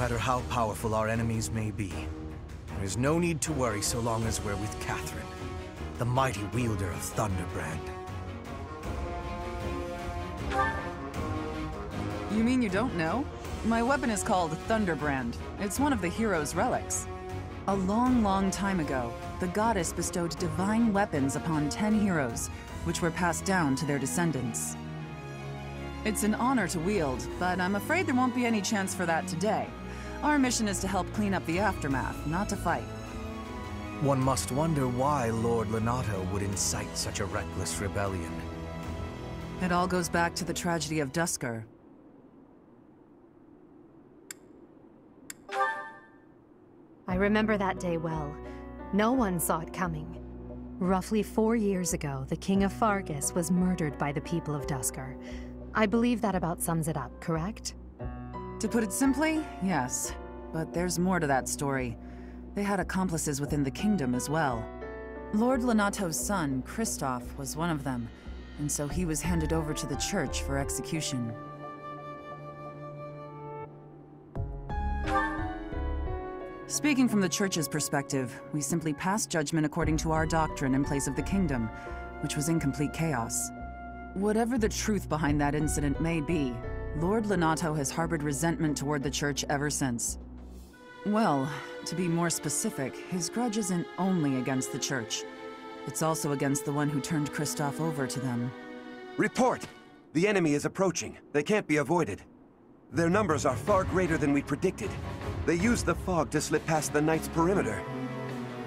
matter how powerful our enemies may be. There is no need to worry so long as we're with Catherine, the mighty wielder of Thunderbrand. You mean you don't know? My weapon is called Thunderbrand. It's one of the hero's relics. A long, long time ago, the goddess bestowed divine weapons upon 10 heroes, which were passed down to their descendants. It's an honor to wield, but I'm afraid there won't be any chance for that today. Our mission is to help clean up the aftermath, not to fight. One must wonder why Lord Lonato would incite such a reckless rebellion. It all goes back to the tragedy of Duscur. I remember that day well. No one saw it coming. Roughly 4 years ago, the King of Fargus was murdered by the people of Duscur. I believe that about sums it up, correct? To put it simply, yes. But there's more to that story. They had accomplices within the kingdom as well. Lord Lonato's son, Kristoff, was one of them, and so he was handed over to the church for execution. Speaking from the church's perspective, we simply passed judgment according to our doctrine in place of the kingdom, which was in complete chaos. Whatever the truth behind that incident may be, Lord Lonato has harbored resentment toward the church ever since. Well, to be more specific, his grudge isn't only against the church. It's also against the one who turned Kristoff over to them. Report! The enemy is approaching. They can't be avoided. Their numbers are far greater than we predicted. They used the fog to slip past the Knight's perimeter.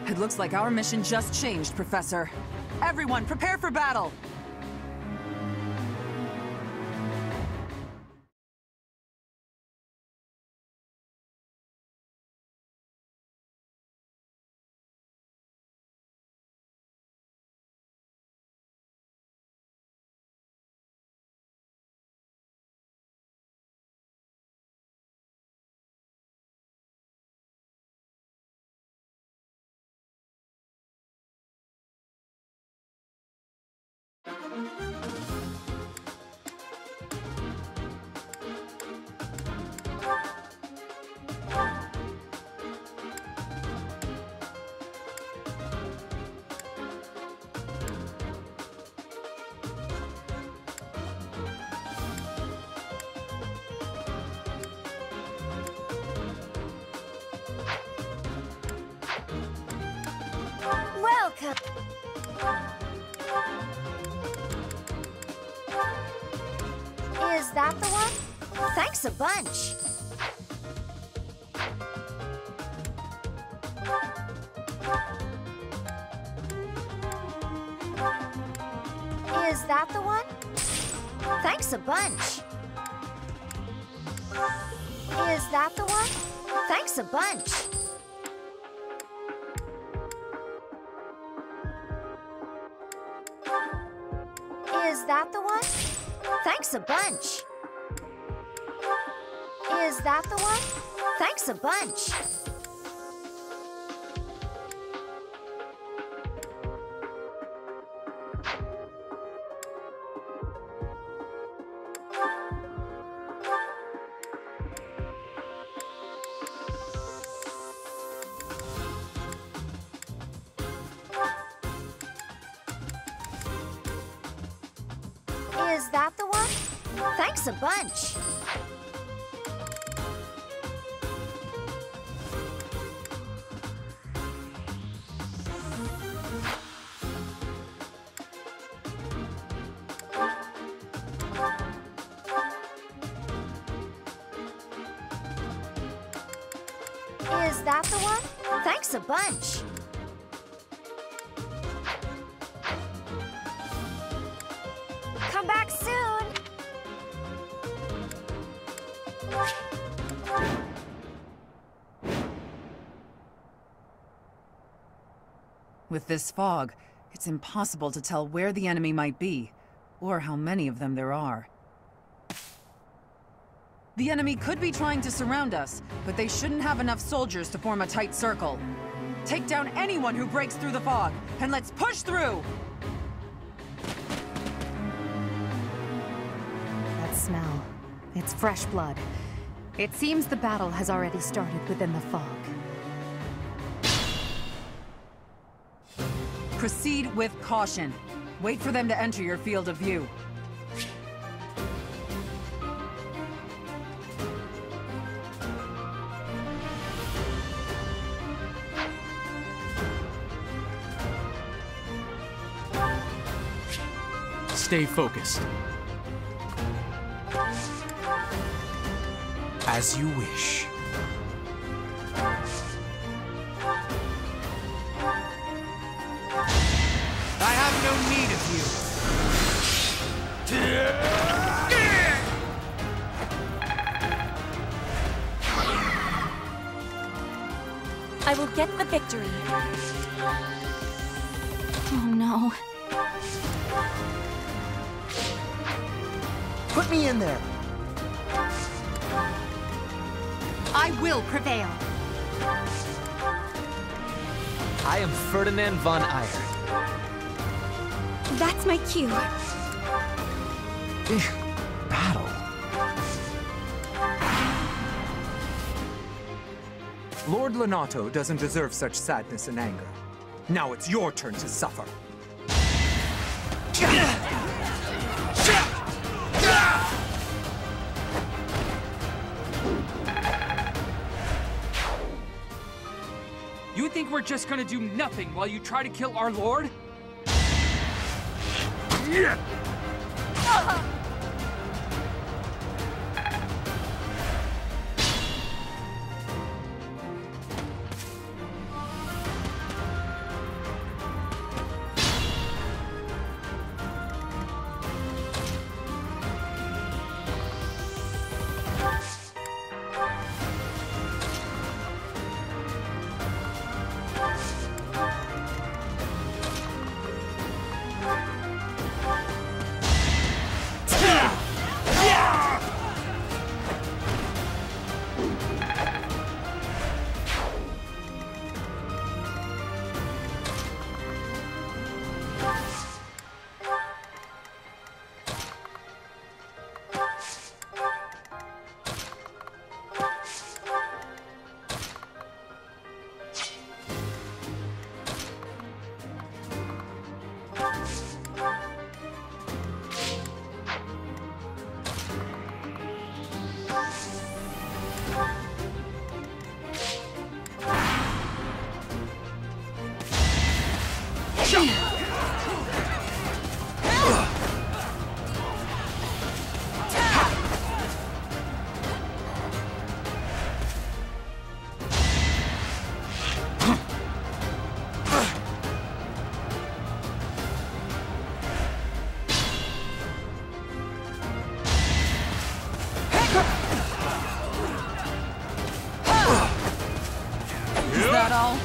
It looks like our mission just changed, Professor. Everyone, prepare for battle! Welcome! Is that the one? Thanks a bunch! Is that the one? Thanks a bunch! Is that the one? Thanks a bunch! Is that the one? Thanks a bunch! Is that the one? Thanks a bunch! Is that the one? Thanks a bunch! Is that the one? Thanks a bunch! Come back soon! With this fog, it's impossible to tell where the enemy might be, or how many of them there are. The enemy could be trying to surround us, but they shouldn't have enough soldiers to form a tight circle. Take down anyone who breaks through the fog, and let's push through! That smell. It's fresh blood. It seems the battle has already started within the fog. Proceed with caution. Wait for them to enter your field of view. Stay focused. As you wish. I have no need of you. I will get the victory. Oh no. Put me in there. I will prevail. I am Ferdinand von Eyre. That's my cue. Battle. Lord Lonato doesn't deserve such sadness and anger. Now it's your turn to suffer. You think we're just gonna do nothing while you try to kill our lord? Is that all?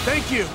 Thank you!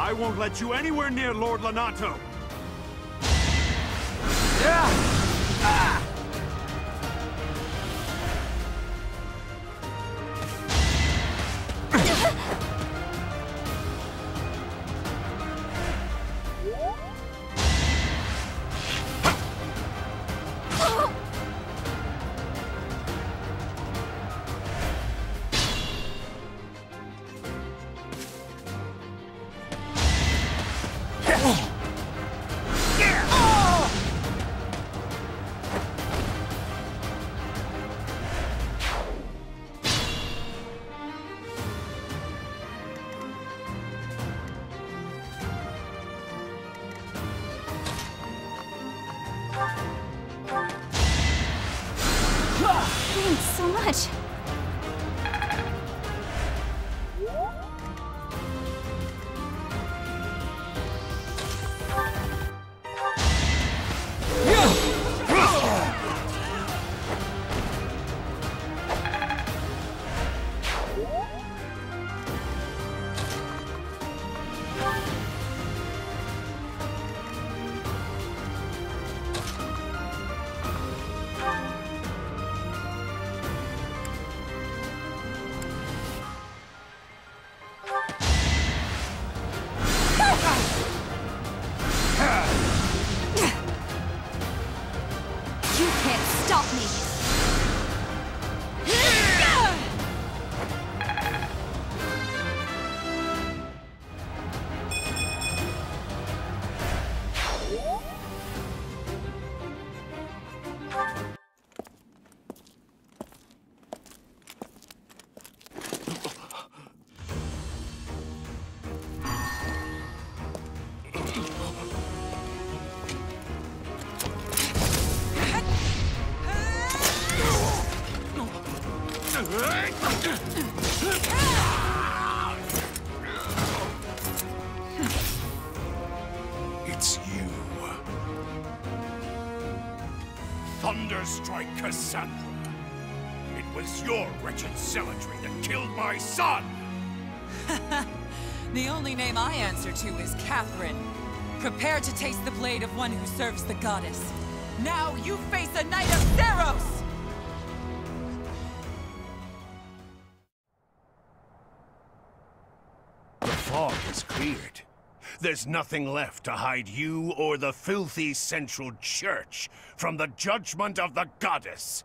I won't let you anywhere near Lord Lonato! Thanks so much. It's you. Thunderstrike Cassandra. It was your wretched zealotry that killed my son! The only name I answer to is Catherine. Prepare to taste the blade of one who serves the goddess. Now you face a knight of Theros! The fog is cleared. There's nothing left to hide you or the filthy Central Church from the judgment of the goddess.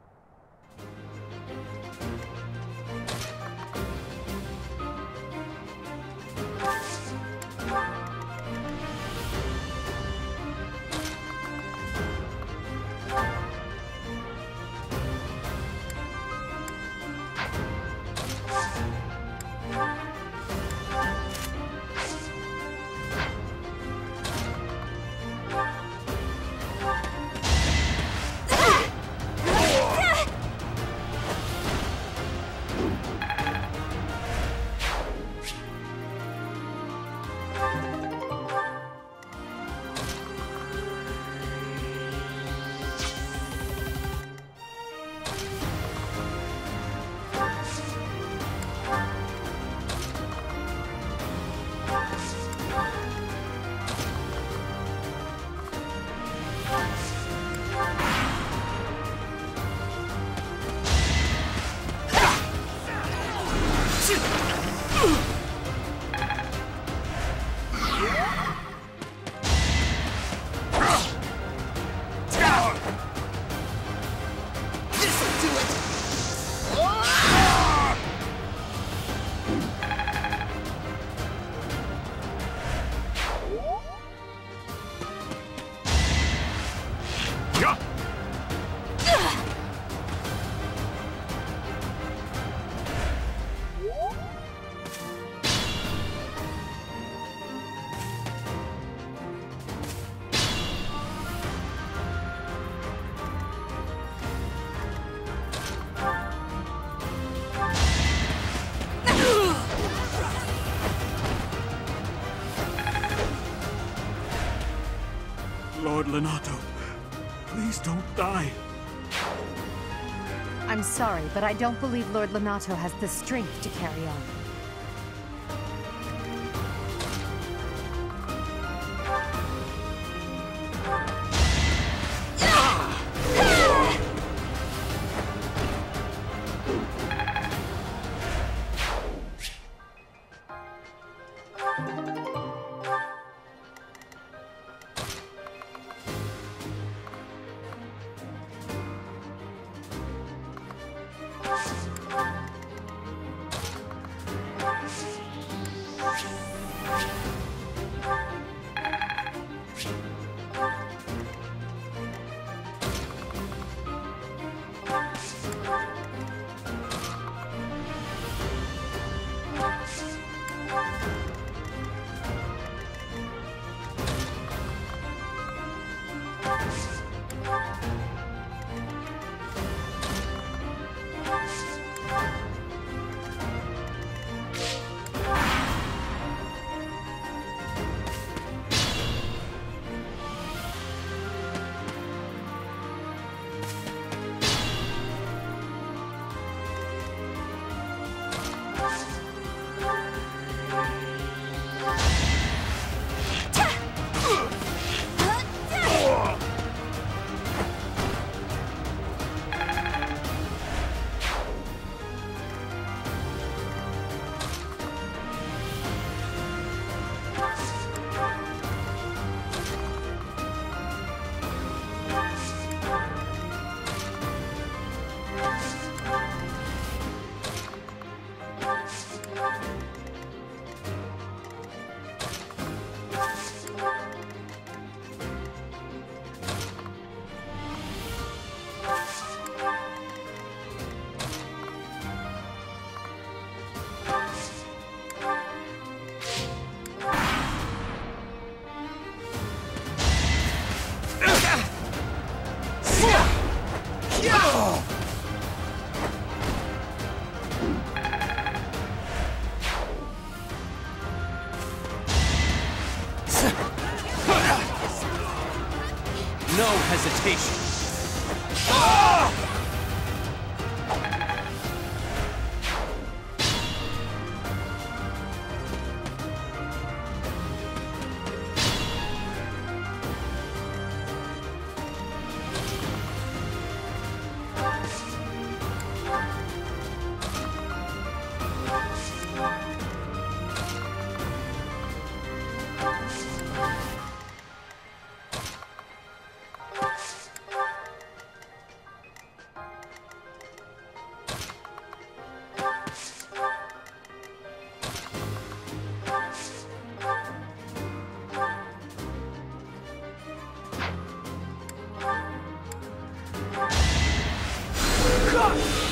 Lord Lonato, please don't die. I'm sorry, but I don't believe Lord Lonato has the strength to carry on. No hesitation.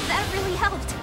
That really helped.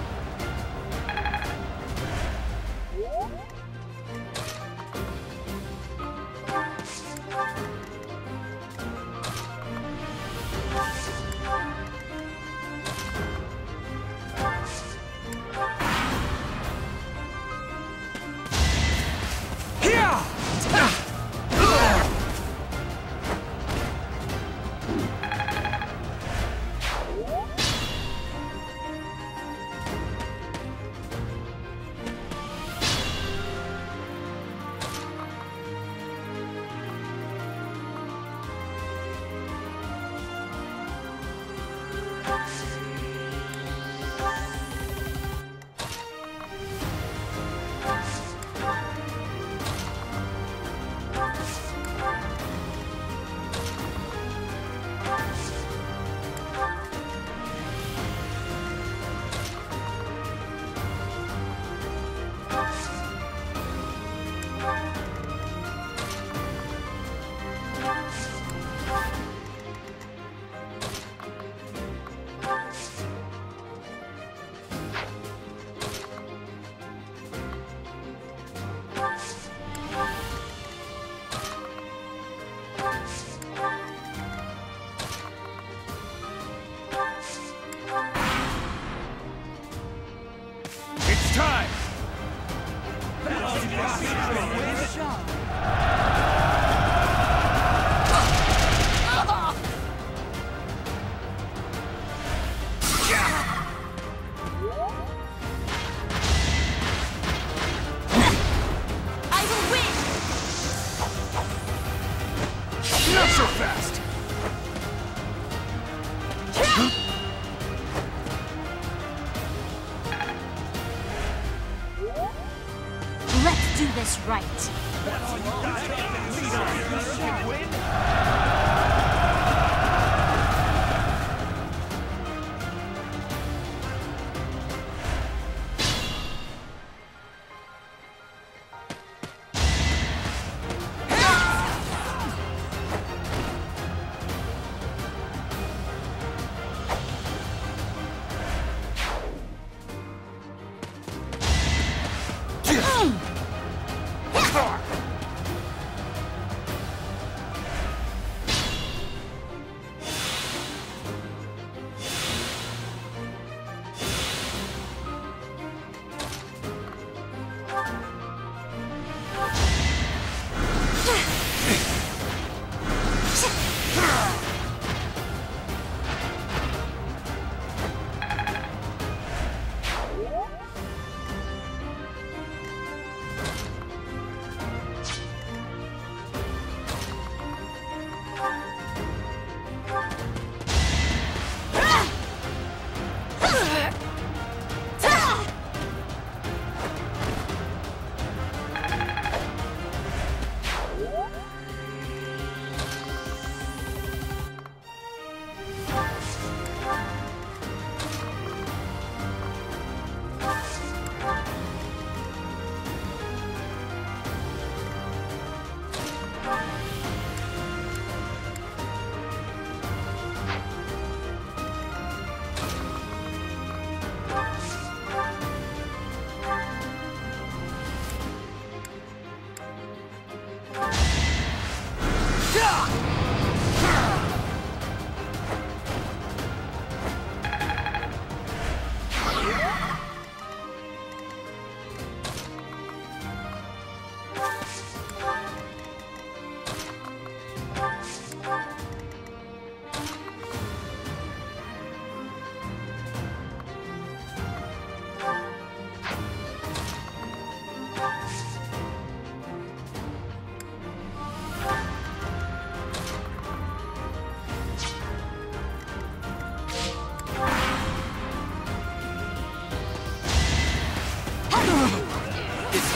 It's time! I will win! Not so fast! Let's do this right.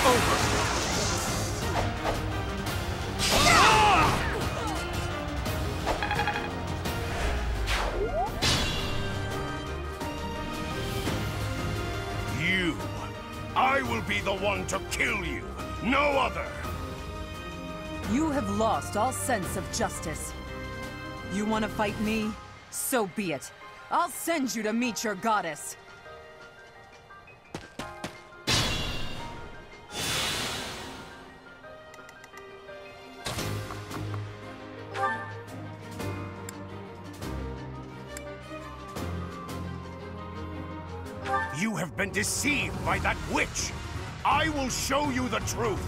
over! You! I will be the one to kill you, no other! You have lost all sense of justice. You want to fight me? So be it. I'll send you to meet your goddess. You have been deceived by that witch! I will show you the truth!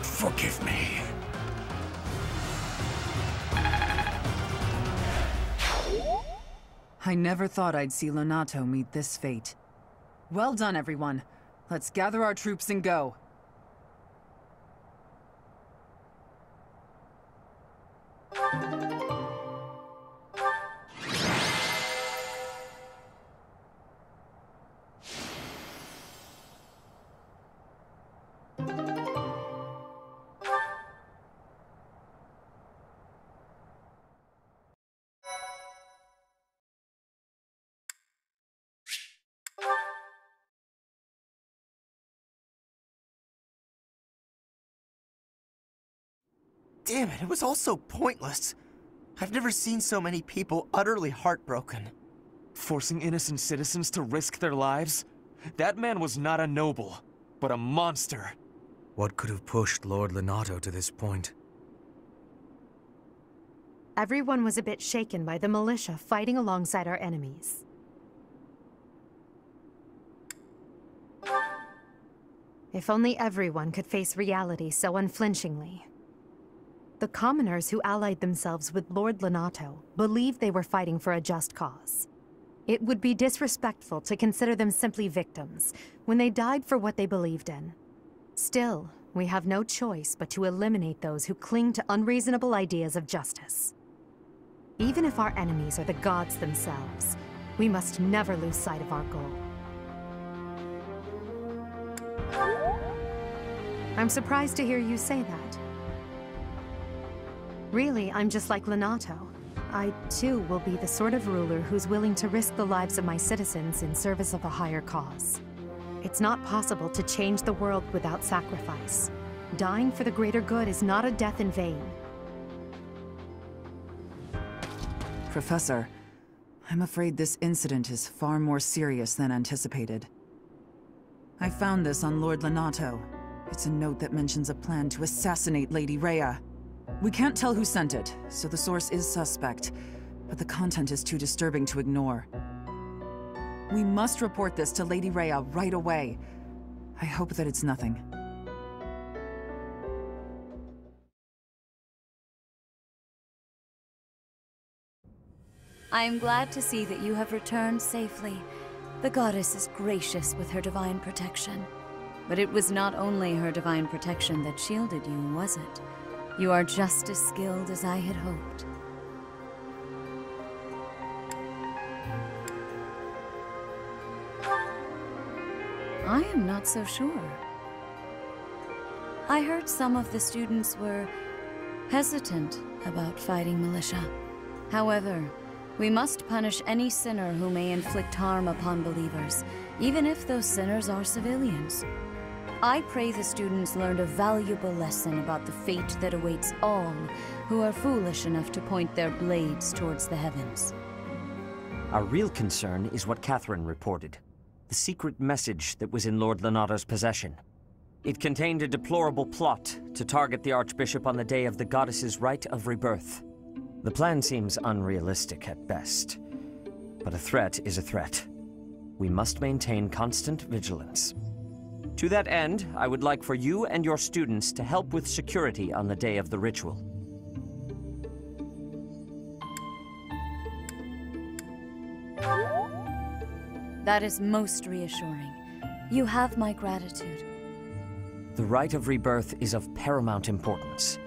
Forgive me. I never thought I'd see Lonato meet this fate. Well done, everyone. Let's gather our troops and go. Damn it, it was all so pointless. I've never seen so many people utterly heartbroken. Forcing innocent citizens to risk their lives? That man was not a noble, but a monster. What could have pushed Lord Lonato to this point? Everyone was a bit shaken by the militia fighting alongside our enemies. If only everyone could face reality so unflinchingly. The commoners who allied themselves with Lord Lonato believed they were fighting for a just cause. It would be disrespectful to consider them simply victims when they died for what they believed in. Still, we have no choice but to eliminate those who cling to unreasonable ideas of justice. Even if our enemies are the gods themselves, we must never lose sight of our goal. I'm surprised to hear you say that. Really, I'm just like Lonato. I, too, will be the sort of ruler who's willing to risk the lives of my citizens in service of a higher cause. It's not possible to change the world without sacrifice. Dying for the greater good is not a death in vain. Professor, I'm afraid this incident is far more serious than anticipated. I found this on Lord Lonato. It's a note that mentions a plan to assassinate Lady Rhea. We can't tell who sent it, so the source is suspect, but the content is too disturbing to ignore. We must report this to Lady Rhea right away. I hope that it's nothing. I am glad to see that you have returned safely. The goddess is gracious with her divine protection. But it was not only her divine protection that shielded you, was it? You are just as skilled as I had hoped. I am not so sure. I heard some of the students were hesitant about fighting militia. However, we must punish any sinner who may inflict harm upon believers, even if those sinners are civilians. I pray the students learned a valuable lesson about the fate that awaits all who are foolish enough to point their blades towards the heavens. Our real concern is what Catherine reported. The secret message that was in Lord Lonato's possession. It contained a deplorable plot to target the Archbishop on the day of the goddess's rite of rebirth. The plan seems unrealistic at best, but a threat is a threat. We must maintain constant vigilance. To that end, I would like for you and your students to help with security on the day of the ritual. That is most reassuring. You have my gratitude. The rite of rebirth is of paramount importance.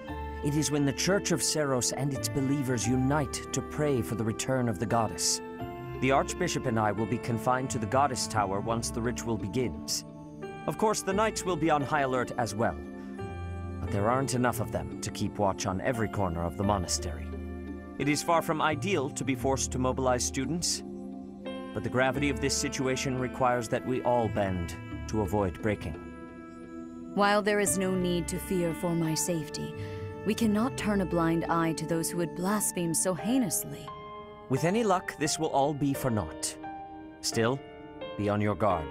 It is when the Church of Seiros and its believers unite to pray for the return of the goddess. The Archbishop and I will be confined to the Goddess Tower once the ritual begins. Of course, the Knights will be on high alert as well, but there aren't enough of them to keep watch on every corner of the monastery. It is far from ideal to be forced to mobilize students, but the gravity of this situation requires that we all bend to avoid breaking. While there is no need to fear for my safety, we cannot turn a blind eye to those who would blaspheme so heinously. With any luck, this will all be for naught. Still, be on your guard.